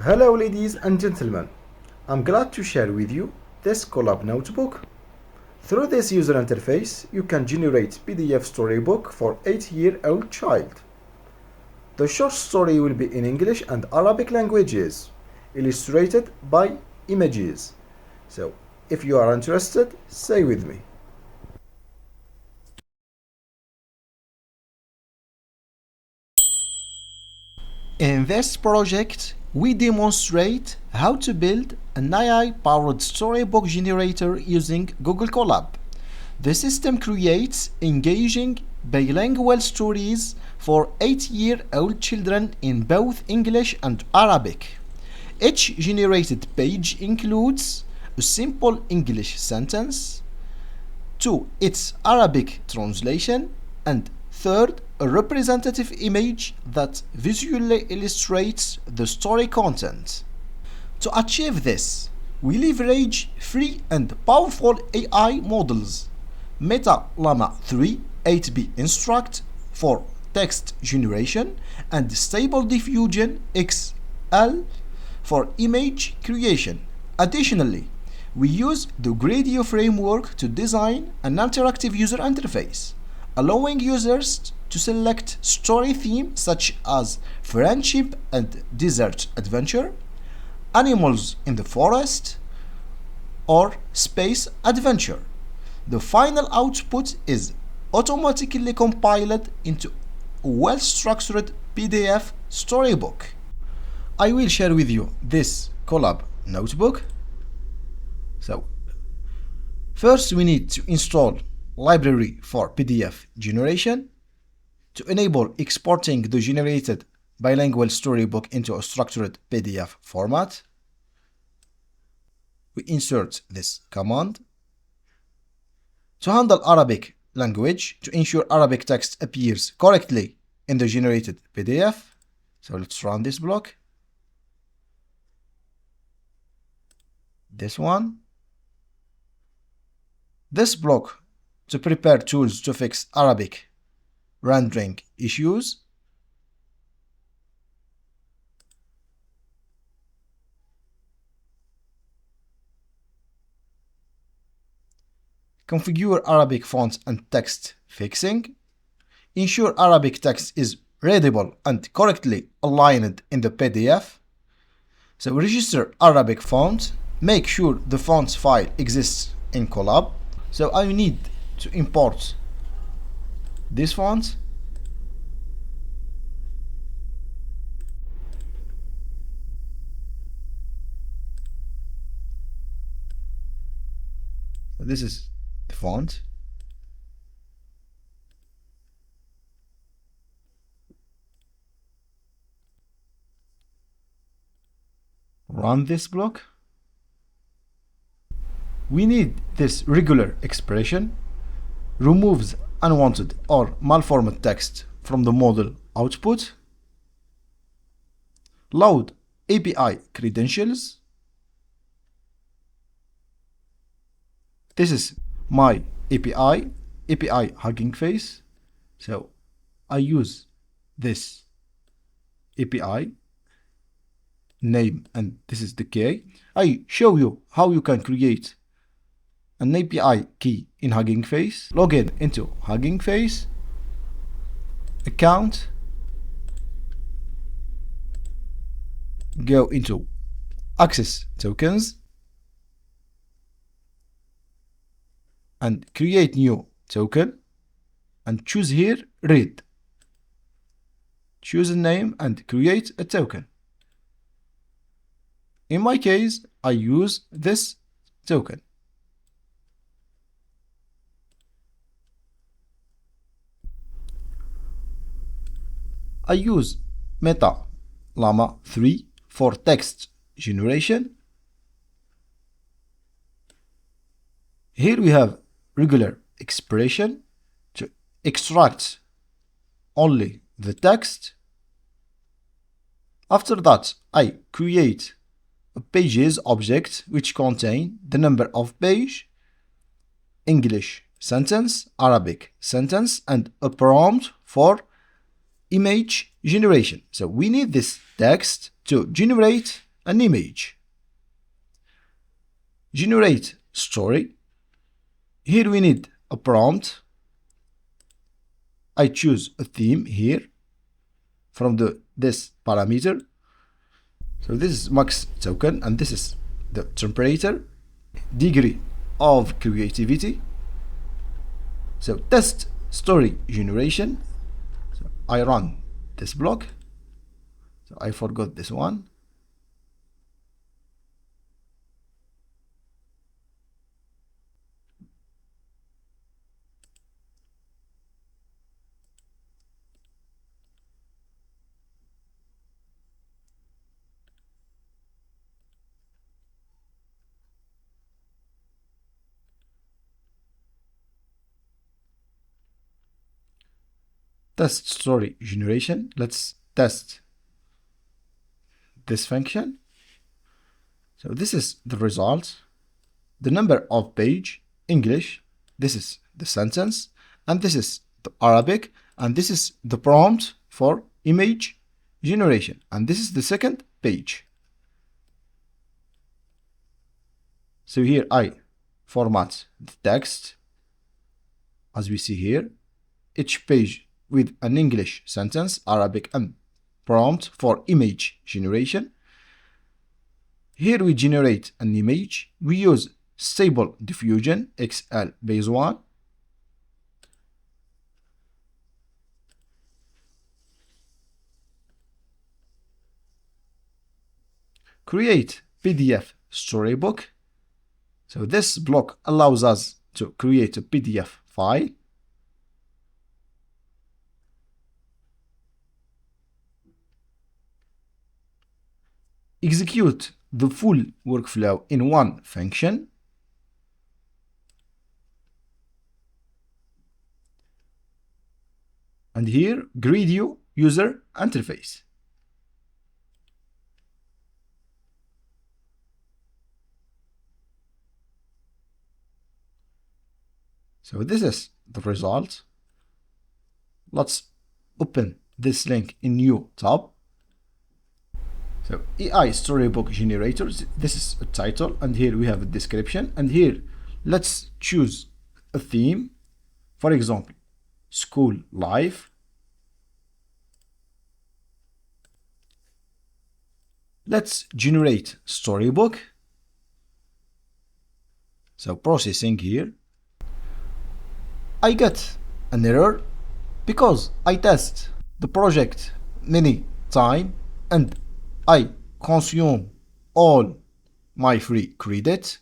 Hello ladies and gentlemen, I'm glad to share with you this Colab notebook. Through this user interface, you can generate PDF storybook for 8-year-old child. The short story will be in English and Arabic languages, illustrated by images. So, if you are interested, stay with me. In this project, we demonstrate how to build an AI-powered storybook generator using Google Colab. The system creates engaging bilingual stories for 8-year-old children in both English and Arabic. Each generated page includes a simple English sentence, its Arabic translation, and third, a representative image that visually illustrates the story content. To achieve this, we leverage free and powerful AI models, Meta Llama 3 8B Instruct for text generation and Stable Diffusion XL for image creation. Additionally, we use the Gradio framework to design an interactive user interface, allowing users to select story themes such as friendship and desert adventure, animals in the forest, or space adventure. The final output is automatically compiled into a well-structured PDF storybook. I will share with you this Colab notebook. So, first we need to install library for PDF generation to enable exporting the generated bilingual storybook into a structured PDF format. We insert this command. To handle Arabic language, to ensure Arabic text appears correctly in the generated PDF. So let's run this block. This one. This block to prepare tools to fix Arabic rendering issues. Configure Arabic fonts and text fixing. Ensure Arabic text is readable and correctly aligned in the PDF. So register Arabic font. Make sure the fonts file exists in Colab. So I need to import this font. So this is the font. Run this block. We need this regular expression, removes unwanted or malformed text from the model output, load API credentials. This is my API Huggingface. So I use this API name and this is the key. I show you how you can create an API key in Huggingface. Log in into Huggingface account, go into access tokens and create new token and choose here read. Choose a name and create a token. In my case, I use this token. I use Meta Llama 3 for text generation. Here we have regular expression to extract only the text. After that, I create a pages object which contain the number of page, English sentence, Arabic sentence, and a prompt for image generation. So we need this text to generate an image. Generate story. Here we need a prompt. I choose a theme here from this parameter. So this is max token and this is the temperature, degree of creativity. So test story generation. So I run this block. So I forgot this one. Test story generation. Let's test this function. So this is the result, the number of page, English, this is the sentence, and this is the Arabic, and this is the prompt for image generation, and this is the second page. So here I format the text, as we see here, each page with an English sentence, Arabic, and prompt for image generation. Here we generate an image. We use Stable Diffusion XL base 1. Create PDF storybook. So this block allows us to create a PDF file. Execute the full workflow in one function. And here, Gradio user interface. So this is the result. Let's open this link in new tab. So AI Storybook Generator, this is a title, and here we have a description, and here let's choose a theme, for example, school life. Let's generate storybook. So processing here. I get an error because I test the project many times and I consume all my free credits.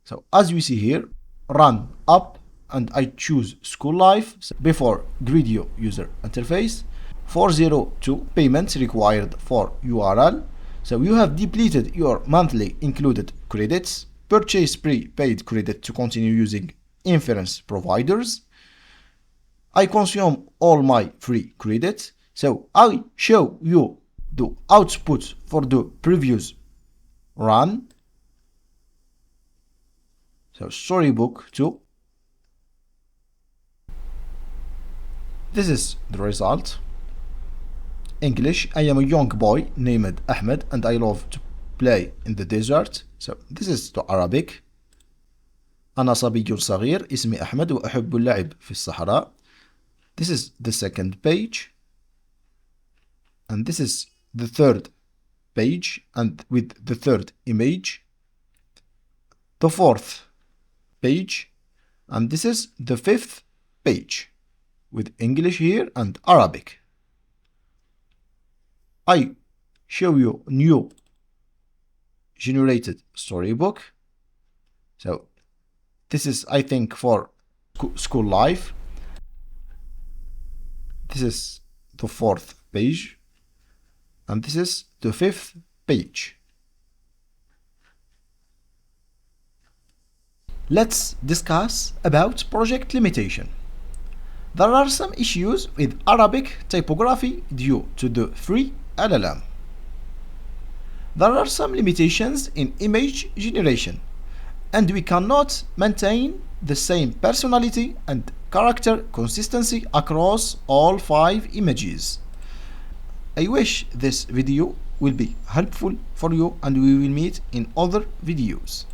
So as you see here, run up and I choose school life before Gradio user interface. 402 payments required for URL. So you have depleted your monthly included credits. Purchase prepaid credit to continue using inference providers. I consume all my free credits. So I show you the output for the previous run. So storybook 2. This is the result. English, I am a young boy named Ahmed and I love to play in the desert. So this is the Arabic. أنا صبي صغير اسمي أحمد وأحب اللعب في الصحراء. This is the second page. And this is the third page and with the third image. The fourth page. And this is the fifth page with English here and Arabic. I show you new generated storybook. So this is, I think, for school life. This is the fourth page. And this is the fifth page. Let's discuss about project limitation. There are some issues with Arabic typography due to the free LLM. There are some limitations in image generation, and we cannot maintain the same personality and character consistency across all 5 images. I wish this video will be helpful for you, and we will meet in other videos.